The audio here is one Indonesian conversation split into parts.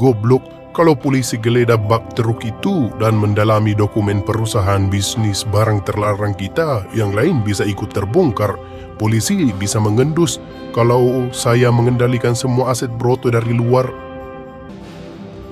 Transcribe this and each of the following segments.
goblok. Kalau polisi geledah bak truk itu dan mendalami dokumen perusahaan bisnis barang terlarang kita, yang lain bisa ikut terbongkar. Polisi bisa mengendus kalau saya mengendalikan semua aset Broto dari luar.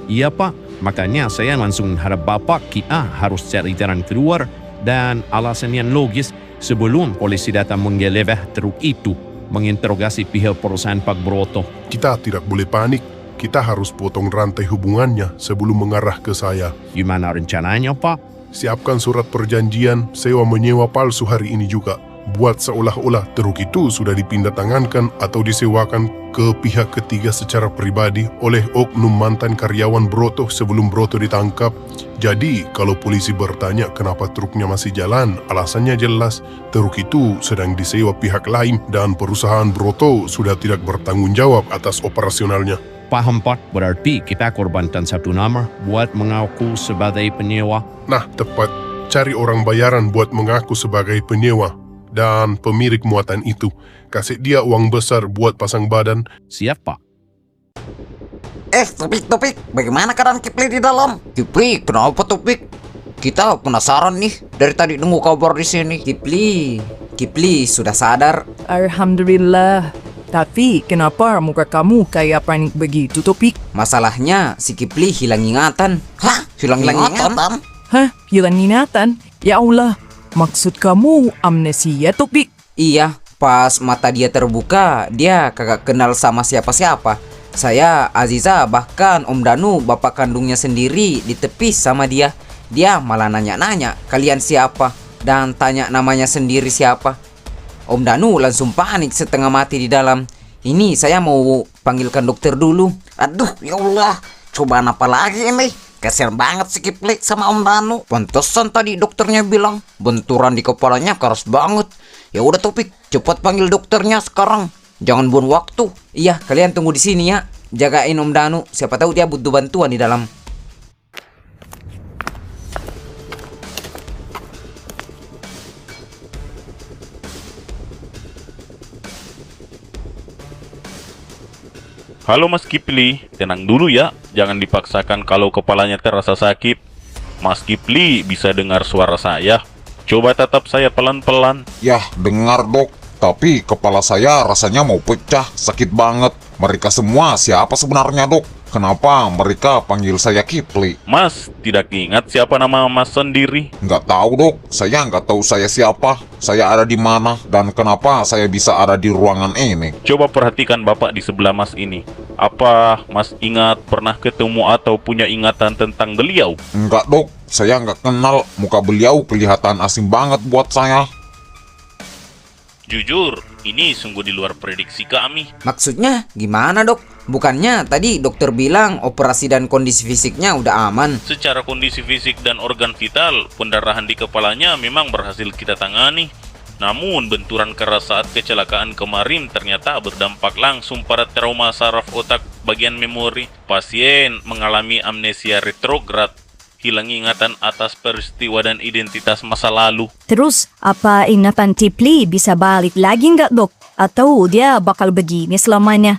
Iya Pak, makanya saya langsung hadap Bapak, kita harus cari jalan keluar dan alasan yang logis sebelum polisi datang menggeledah truk itu, menginterogasi pihak perusahaan Pak Broto. Kita tidak boleh panik. Kita harus potong rantai hubungannya sebelum mengarah ke saya. Gimana rencananya Pak? Siapkan surat perjanjian sewa menyewa palsu hari ini juga. Buat seolah-olah truk itu sudah dipindah tangankan atau disewakan ke pihak ketiga secara pribadi oleh oknum mantan karyawan Broto sebelum Broto ditangkap. Jadi, kalau polisi bertanya kenapa truknya masih jalan, alasannya jelas. Truk itu sedang disewa pihak lain dan perusahaan Broto sudah tidak bertanggung jawab atas operasionalnya. Paham Pak, berarti kita korbankan satu nama buat mengaku sebagai penyewa. Nah, tepat. Cari orang bayaran buat mengaku sebagai penyewa dan pemilik muatan itu. Kasih dia uang besar buat pasang badan. Siap Pak. Topik, bagaimana keadaan Kipli di dalam? Kipli, kenapa Topik? Kita penasaran nih, dari tadi nunggu kabar di sini. Kipli sudah sadar. Alhamdulillah. Tapi kenapa muka kamu kayak panik begitu, Topik? Masalahnya si Kipli hilang ingatan. Hah? Hilang ingatan? Hah? Hilang ingatan? Ya Allah, maksud kamu amnesia, Topik? Iya, pas mata dia terbuka, dia kagak kenal sama siapa-siapa. Saya, Aziza, bahkan Om Danu, bapak kandungnya sendiri, ditepis sama dia. Dia malah nanya-nanya, kalian siapa? Dan tanya namanya sendiri siapa. Om Danu langsung panik setengah mati di dalam. Ini saya mau panggilkan dokter dulu. Aduh, ya Allah, cobaan apa lagi ini? Kasian banget si Kipli sama Om Danu. Pantesan tadi dokternya bilang benturan di kepalanya keras banget. Ya udah Topik, cepat panggil dokternya sekarang. Jangan buang waktu. Iya, kalian tunggu di sini ya. Jagain Om Danu, siapa tahu dia butuh bantuan di dalam. Halo Mas Kipli, tenang dulu ya. Jangan dipaksakan kalau kepalanya terasa sakit. Mas Kipli bisa dengar suara saya. Coba tatap saya pelan-pelan. Yah, dengar dok. Tapi kepala saya rasanya mau pecah, sakit banget. Mereka semua siapa sebenarnya dok? Kenapa mereka panggil saya Kipli? Mas, tidak ingat siapa nama Mas sendiri? Nggak tahu dok, saya nggak tahu saya siapa. Saya ada di mana dan kenapa saya bisa ada di ruangan ini? Coba perhatikan Bapak di sebelah Mas ini. Apa Mas ingat pernah ketemu atau punya ingatan tentang beliau? Nggak dok, saya nggak kenal. Muka beliau kelihatan asing banget buat saya. Jujur, ini sungguh di luar prediksi kami. Maksudnya gimana dok? Bukannya tadi dokter bilang operasi dan kondisi fisiknya udah aman? Secara kondisi fisik dan organ vital, pendarahan di kepalanya memang berhasil kita tangani. Namun benturan keras saat kecelakaan kemarin ternyata berdampak langsung pada trauma saraf otak bagian memori. Pasien mengalami amnesia retrograd, hilang ingatan atas peristiwa dan identitas masa lalu. Terus, apa ingatan Kipli bisa balik lagi nggak dok? Atau dia bakal begini selamanya?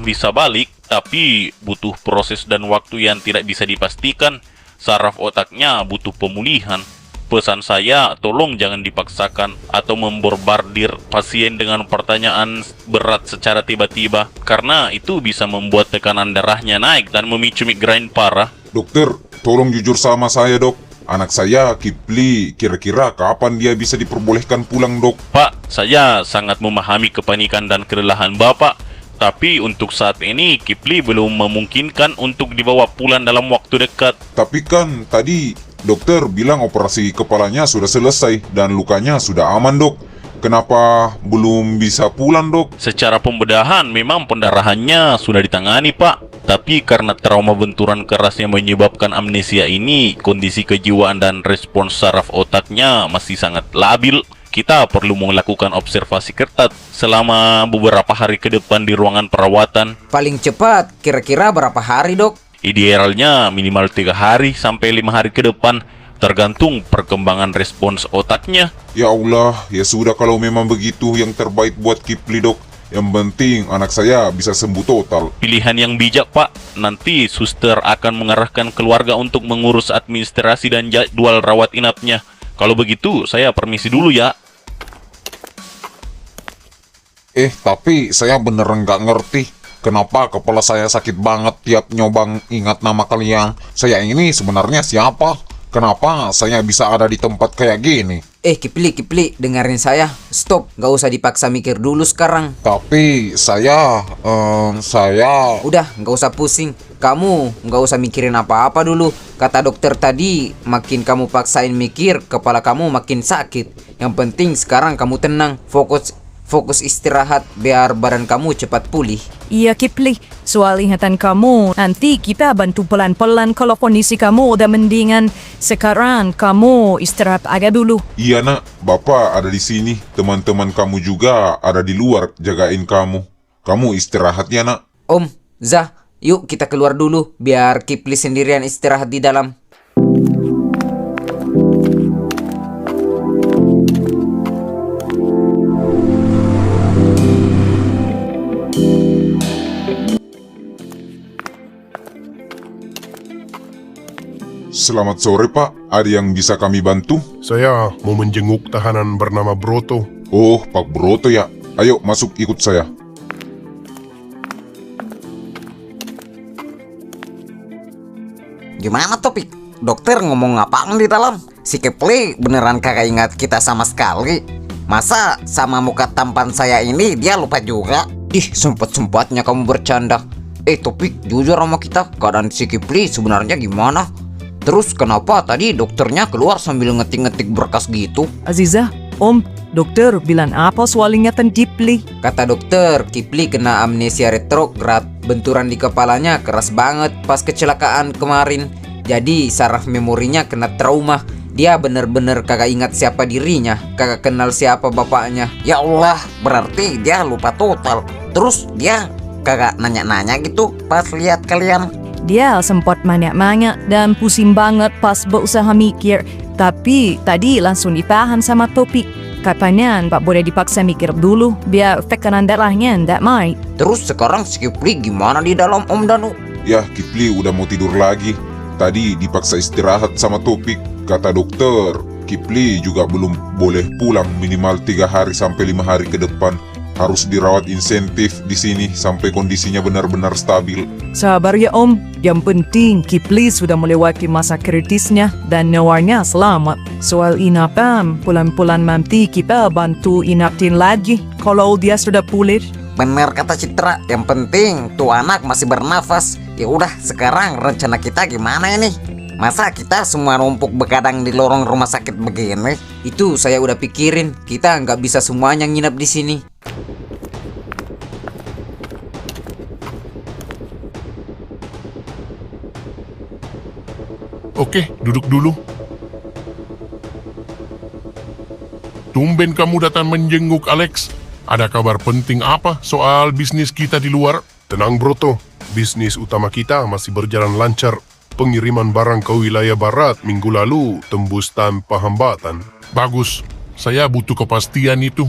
Bisa balik, tapi butuh proses dan waktu yang tidak bisa dipastikan. Saraf otaknya butuh pemulihan. Pesan saya, tolong jangan dipaksakan atau memborbardir pasien dengan pertanyaan berat secara tiba-tiba. Karena itu bisa membuat tekanan darahnya naik dan memicu migrain parah. Dokter, tolong jujur sama saya dok. Anak saya, Kipli, kira-kira kapan dia bisa diperbolehkan pulang dok? Pak, saya sangat memahami kepanikan dan kelelahan Bapak. Tapi untuk saat ini, Kipli belum memungkinkan untuk dibawa pulang dalam waktu dekat. Tapi kan tadi dokter bilang operasi kepalanya sudah selesai dan lukanya sudah aman dok. Kenapa belum bisa pulang dok? Secara pembedahan memang pendarahannya sudah ditangani Pak. Tapi karena trauma benturan keras yang menyebabkan amnesia ini, kondisi kejiwaan dan respons saraf otaknya masih sangat labil. Kita perlu melakukan observasi ketat selama beberapa hari ke depan di ruangan perawatan. Paling cepat kira-kira berapa hari dok? Idealnya minimal 3 hari sampai 5 hari ke depan, tergantung perkembangan respons otaknya. Ya Allah, ya sudah kalau memang begitu yang terbaik buat Kipli dok. Yang penting anak saya bisa sembuh total. Pilihan yang bijak, Pak. Nanti suster akan mengarahkan keluarga untuk mengurus administrasi dan jadwal rawat inapnya. Kalau begitu, saya permisi dulu ya. Tapi saya beneran nggak ngerti. Kenapa kepala saya sakit banget tiap nyobang ingat nama kalian? Saya ini sebenarnya siapa? Kenapa saya bisa ada di tempat kayak gini? Kipli, dengerin saya. Stop, nggak usah dipaksa mikir dulu sekarang. Tapi saya... Udah, nggak usah pusing. Kamu nggak usah mikirin apa-apa dulu. Kata dokter tadi, makin kamu paksain mikir, kepala kamu makin sakit. Yang penting sekarang kamu tenang, fokus istirahat biar badan kamu cepat pulih. Iya Kipli, soal ingatan kamu, nanti kita bantu pelan-pelan kalau kondisi kamu udah mendingan. Sekarang kamu istirahat agak dulu. Iya nak, Bapak ada di sini. Teman-teman kamu juga ada di luar jagain kamu. Kamu istirahat ya nak. Om, Zah, yuk kita keluar dulu biar Kipli sendirian istirahat di dalam. Selamat sore Pak, ada yang bisa kami bantu? Saya mau menjenguk tahanan bernama Broto. Oh, Pak Broto ya. Ayo masuk ikut saya. Gimana Topik? Dokter ngomong apaan di dalam? Si Kipli beneran kagak ingat kita sama sekali. Masa sama muka tampan saya ini dia lupa juga? Sempat-sempatnya kamu bercanda. Topik, jujur sama kita, keadaan si Kipli sebenarnya gimana? Terus kenapa tadi dokternya keluar sambil ngetik-ngetik berkas gitu? Aziza, Om, dokter bilang apa soal ingatan Kipli? Kata dokter, Kipli kena amnesia retrograd. Benturan di kepalanya keras banget pas kecelakaan kemarin. Jadi saraf memorinya kena trauma. Dia bener-bener kagak ingat siapa dirinya, kagak kenal siapa bapaknya. Ya Allah, berarti dia lupa total. Terus dia kagak nanya-nanya gitu pas lihat kalian. Dia sempat banyak-banyak dan pusing banget pas berusaha mikir. Tapi tadi langsung ditahan sama Topik. Katanya Pak boleh dipaksa mikir dulu biar tekanan darahnya ndak naik. Terus sekarang si Kipli gimana di dalam Om Danu? Ya, Kipli udah mau tidur lagi. Tadi dipaksa istirahat sama Topik. Kata dokter, Kipli juga belum boleh pulang minimal 3 hari sampai 5 hari ke depan. Harus dirawat insentif di sini sampai kondisinya benar-benar stabil. Sabar ya Om, yang penting Kipli sudah melewati masa kritisnya dan nyawanya selamat. Soal inapan, pulang-pulang nanti kita bantu inapin lagi kalau dia sudah pulih. Bener kata Citra, yang penting tuh anak masih bernafas. Ya udah, sekarang rencana kita gimana ini? Masa kita semua numpuk begadang di lorong rumah sakit begini? Itu saya udah pikirin, kita nggak bisa semuanya nginap di sini. Oke, duduk dulu. Tumben kamu datang menjenguk Alex. Ada kabar penting apa soal bisnis kita di luar? Tenang Broto, bisnis utama kita masih berjalan lancar. Pengiriman barang ke wilayah barat minggu lalu tembus tanpa hambatan. Bagus, saya butuh kepastian itu.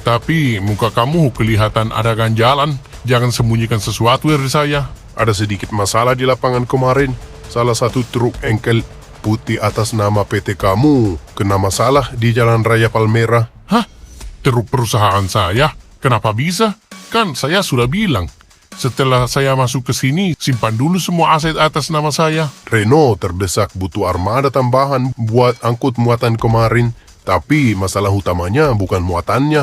Tapi muka kamu kelihatan ada ganjalan. Jangan sembunyikan sesuatu dari saya. Ada sedikit masalah di lapangan kemarin. Salah satu truk engkel putih atas nama PT kamu kena masalah di Jalan Raya Palmera. Hah? Truk perusahaan saya? Kenapa bisa? Kan saya sudah bilang, setelah saya masuk ke sini, simpan dulu semua aset atas nama saya. Renault terdesak butuh armada tambahan buat angkut muatan kemarin. Tapi masalah utamanya bukan muatannya.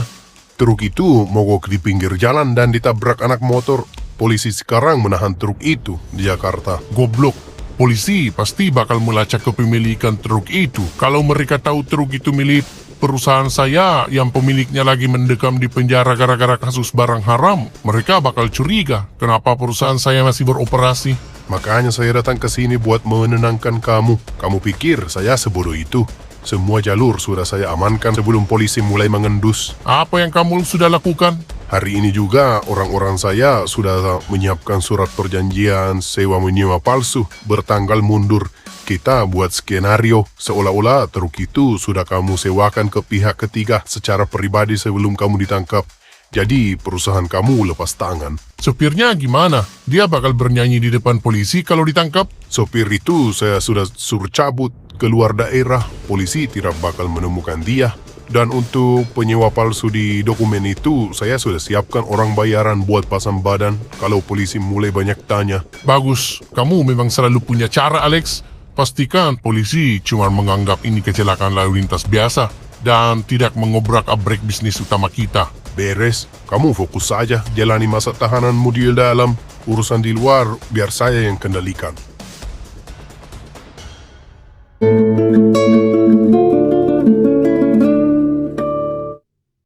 Truk itu mogok di pinggir jalan dan ditabrak anak motor. Polisi sekarang menahan truk itu di Jakarta. Goblok. Polisi pasti bakal melacak kepemilikan truk itu. Kalau mereka tahu truk itu milik perusahaan saya yang pemiliknya lagi mendekam di penjara gara-gara kasus barang haram, mereka bakal curiga kenapa perusahaan saya masih beroperasi. Makanya saya datang ke sini buat menenangkan kamu. Kamu pikir saya sebodoh itu? Semua jalur sudah saya amankan sebelum polisi mulai mengendus. Apa yang kamu sudah lakukan? Hari ini juga orang-orang saya sudah menyiapkan surat perjanjian sewa menyewa palsu bertanggal mundur. Kita buat skenario seolah-olah truk itu sudah kamu sewakan ke pihak ketiga secara pribadi sebelum kamu ditangkap. Jadi perusahaan kamu lepas tangan. Supirnya gimana? Dia bakal bernyanyi di depan polisi kalau ditangkap? Sopir itu saya sudah suruh cabut keluar daerah. Polisi tidak bakal menemukan dia. Dan untuk penyewa palsu di dokumen itu, saya sudah siapkan orang bayaran buat pasang badan kalau polisi mulai banyak tanya. Bagus, kamu memang selalu punya cara, Alex. Pastikan polisi cuma menganggap ini kecelakaan lalu lintas biasa dan tidak mengobrak-abrik bisnis utama kita. Beres, kamu fokus saja jalani masa tahananmu di dalam. Urusan di luar biar saya yang kendalikan.